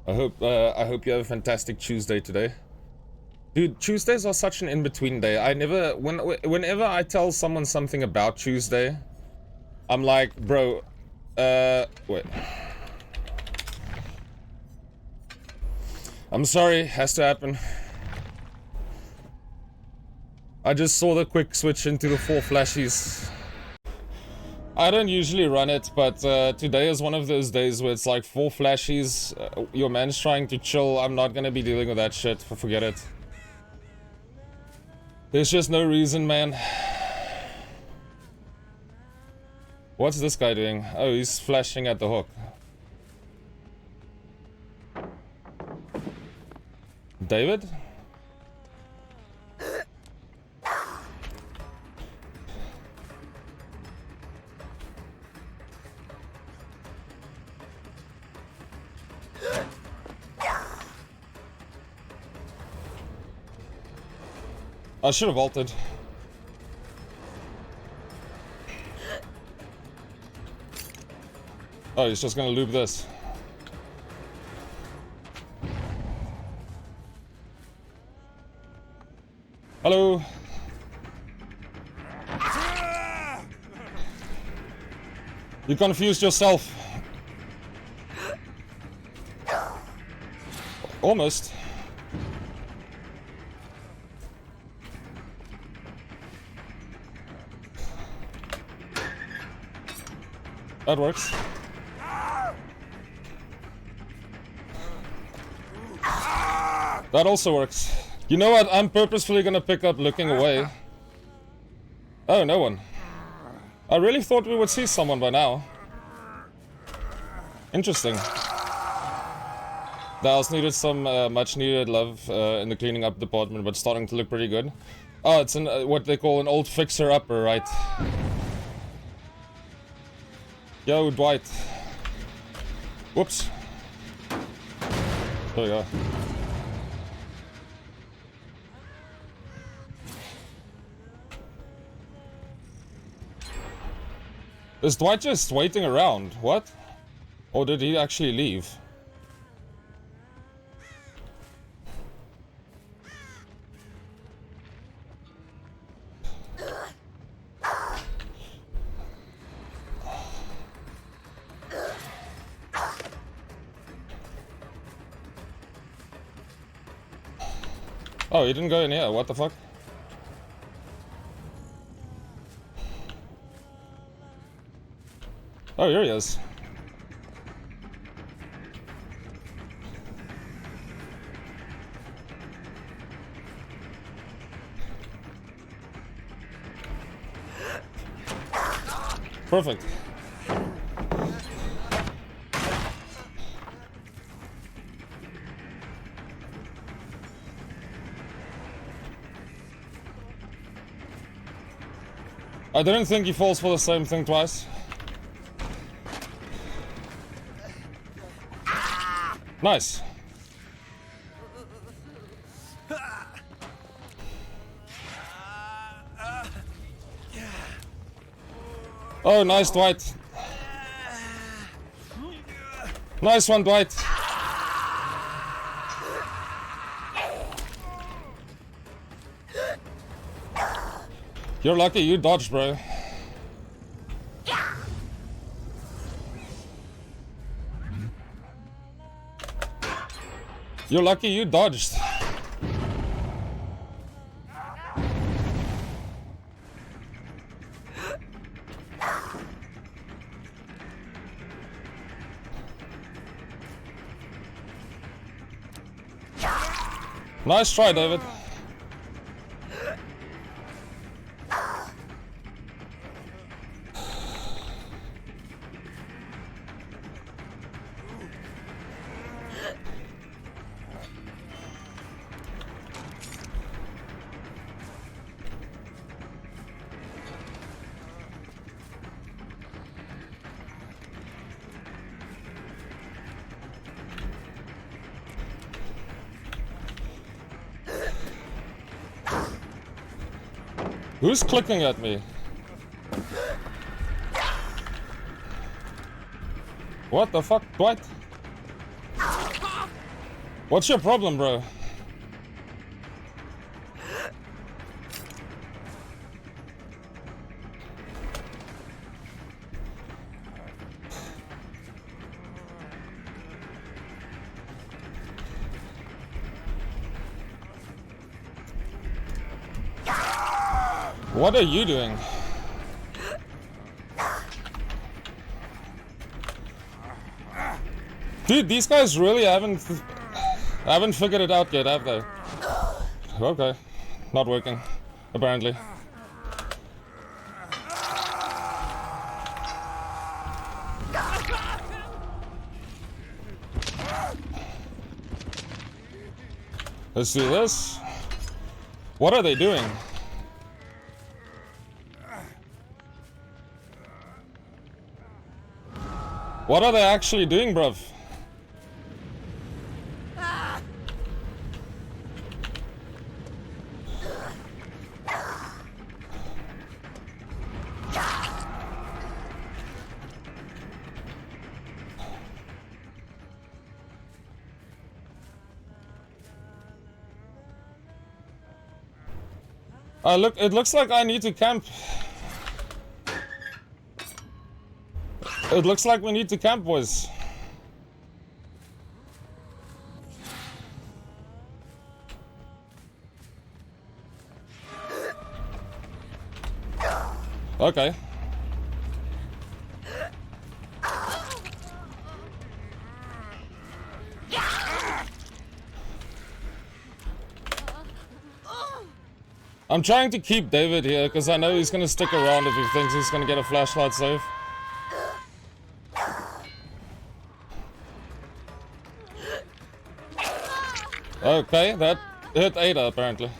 I hope you have a fantastic Tuesday today. Dude, Tuesdays are such an in-between day. Whenever I tell someone something about Tuesday, I'm like, bro, wait. I'm sorry, has to happen. I just saw the quick switch into the 4 flashies. I don't usually run it, but today is one of those days where it's like 4 flashies, your man's trying to chill, I'm not gonna be dealing with that shit, forget it. There's just no reason, man. What's this guy doing? Oh, he's flashing at the hook. David? I should have vaulted. Oh, he's just gonna loop this. Hello. You confused yourself. Almost. That works. That also works. You know what? I'm purposefully gonna pick up looking away. Oh, no one. I really thought we would see someone by now. Interesting. The house needed some much needed love in the cleaning up department, but starting to look pretty good. Oh, it's what they call an old fixer-upper, right? Yo, Dwight. Whoops. There we go. Is Dwight just waiting around? What? Or did he actually leave? Oh, he didn't go in here, what the fuck? Oh, here he is. Perfect. I didn't think he falls for the same thing twice. Nice. Oh, nice, Dwight. Nice one, Dwight. You're lucky you dodged, bro. You're lucky you dodged. Nice try, David. Who's clicking at me? What the fuck? What? What's your problem, bro? What are you doing? Dude, these guys really haven't figured it out yet, have they? Okay. Not working, apparently. Let's do this. What are they doing? What are they actually doing, bruv? Look, it looks like I need to camp. It looks like we need to camp, boys. Okay. I'm trying to keep David here because I know he's gonna stick around if he thinks he's gonna get a flashlight safe. Okay, that hit Ada apparently.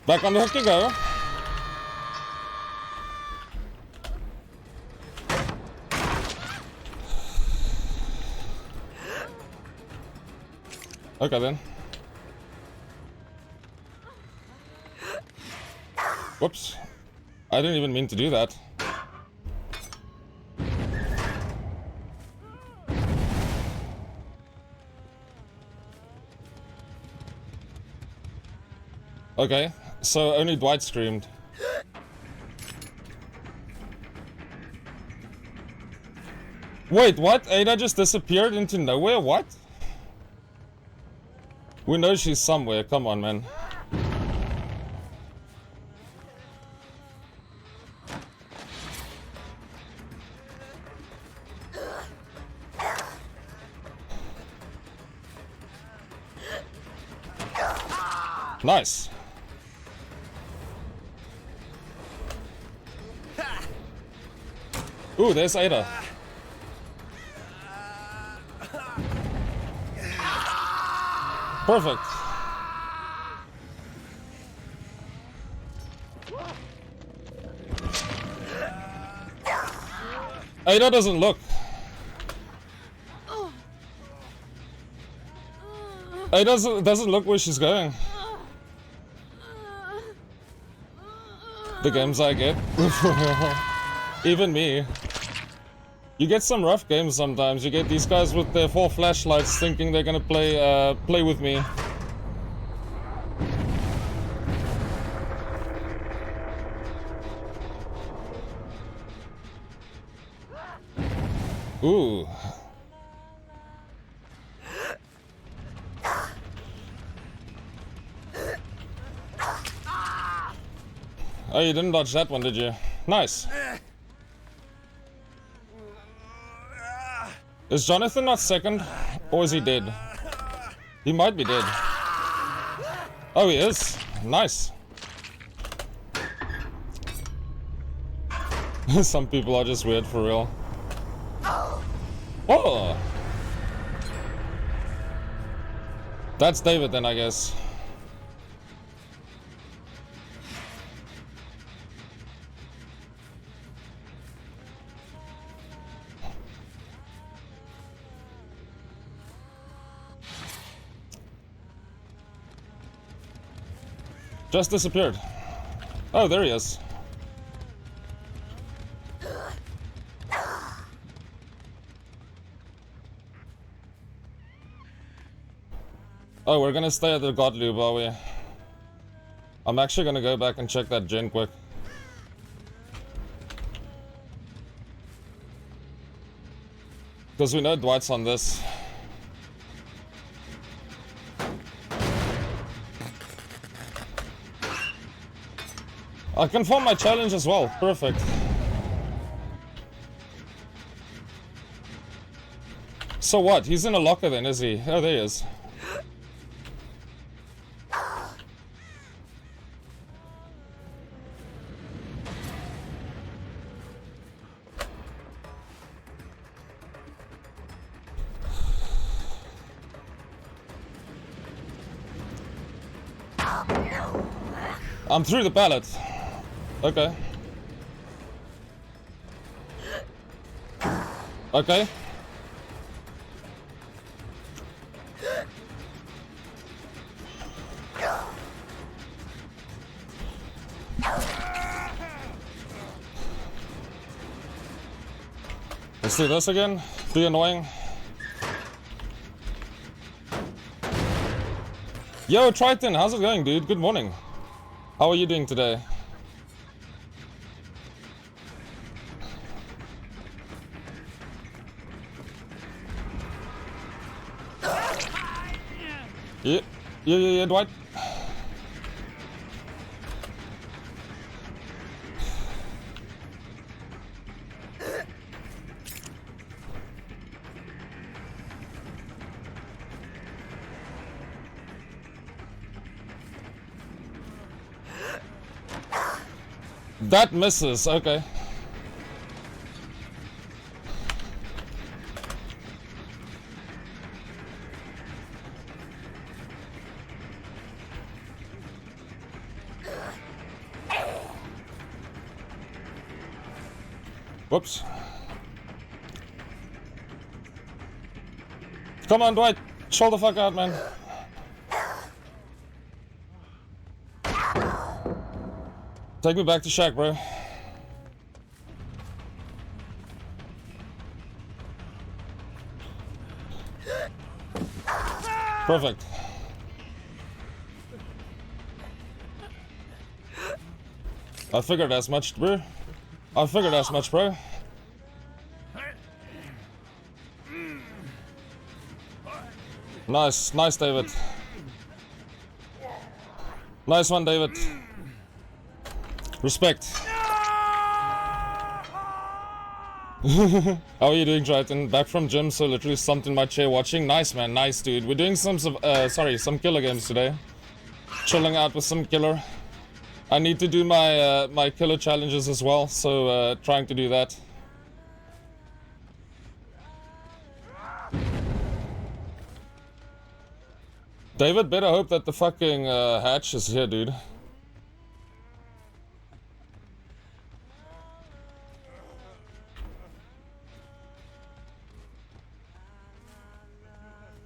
Back on the hook you go. Okay then. Whoops. I didn't even mean to do that. Okay, so only Dwight screamed. Wait, what? Ada just disappeared into nowhere? What? We know she's somewhere, come on, man. Nice. Ooh, there's Ada. Perfect. Ada doesn't look. Ada doesn't look where she's going. The games I get. Even me. You get some rough games sometimes. You get these guys with their 4 flashlights thinking they're gonna play with me. Ooh. Oh, you didn't dodge that one, did you? Nice. Is Jonathan not second? Or is he dead? He might be dead. Oh, he is. Nice. Some people are just weird for real. Oh! That's David then, I guess. Just disappeared. Oh, there he is. Oh, we're gonna stay at the God Loop, are we? I'm actually gonna go back and check that gen quick. Because we know Dwight's on this. I confirm my challenge as well. Perfect. So what? He's in a locker then, is he? Oh, there he is. I'm through the pallet. Okay. Okay. Let's do this again. Be annoying. Yo, Triton, how's it going, dude? Good morning. How are you doing today? Yeah, Dwight. That misses, okay. Whoops. Come on, Dwight. Chill the fuck out, man. Take me back to Shack, bro. Perfect. I figured as much, bro. I figured as much, bro. Nice, nice, David. Nice one, David. Respect. How are you doing, Triton? Back from gym, so literally slumped in my chair watching. Nice, man. Nice, dude. We're doing some killer games today. Chilling out with some killer. I need to do my my killer challenges as well, so trying to do that. David, better hope that the fucking hatch is here, dude.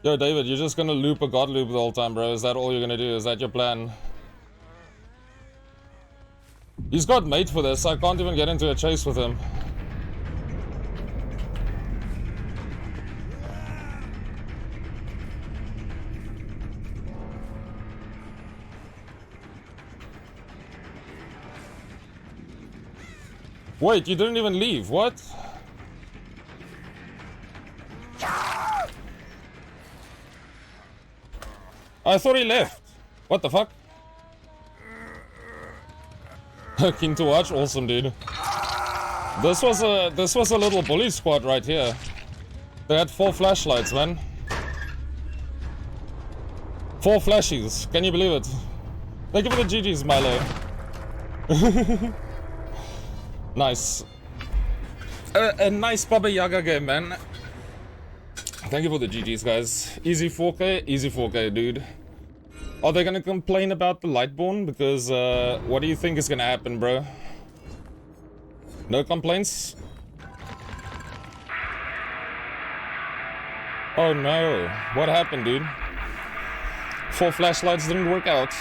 Yo, David, you're just gonna loop a god loop the whole time, bro. Is that all you're gonna do? Is that your plan? He's got mate for this. I can't even get into a chase with him. Wait, you didn't even leave. What? I thought he left. What the fuck? Keen to watch? Awesome, dude. This was a little bully squad right here. They had 4 flashlights, man. 4 flashies. Can you believe it? Thank you for the GGs, Milo. Nice. A nice Baba Yaga game, man. Thank you for the GGs, guys. Easy 4K, easy 4K, dude. Are they gonna complain about the Lightborn? Because, what do you think is gonna happen, bro? No complaints? Oh no. What happened, dude? 4 flashlights didn't work out.